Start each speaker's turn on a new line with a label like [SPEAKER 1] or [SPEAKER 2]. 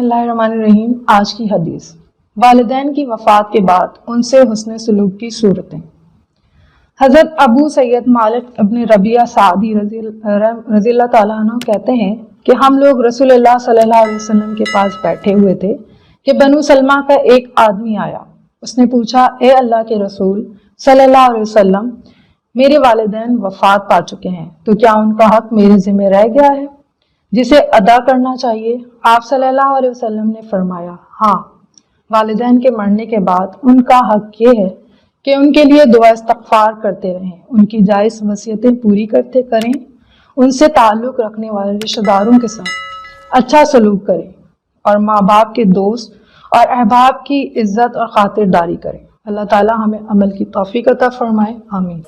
[SPEAKER 1] اللہ الرحمن الرحیم۔ آج کی حدیث، والدین کی وفات کے بعد ان سے حسن سلوک کی صورتیں۔ حضرت ابو سید مالک ابن ربیعہ سعدی رضی اللہ تعالیٰ عنہ کہتے ہیں کہ ہم لوگ رسول اللہ صلی اللہ علیہ وسلم کے پاس بیٹھے ہوئے تھے کہ بنو سلمہ کا ایک آدمی آیا۔ اس نے پوچھا، اے اللہ کے رسول صلی اللہ علیہ وسلم، میرے والدین وفات پا چکے ہیں، تو کیا ان کا حق میرے ذمہ رہ گیا ہے جسے ادا کرنا چاہیے؟ آپ صلی اللہ علیہ وسلم نے فرمایا، ہاں، والدین کے مرنے کے بعد ان کا حق یہ ہے کہ ان کے لیے دعا استغفار کرتے رہیں، ان کی جائز وصیتیں پوری کریں، ان سے تعلق رکھنے والے رشتہ داروں کے ساتھ اچھا سلوک کریں، اور ماں باپ کے دوست اور احباب کی عزت اور خاطرداری کریں۔ اللہ تعالی ہمیں عمل کی توفیق عطا فرمائے، آمین۔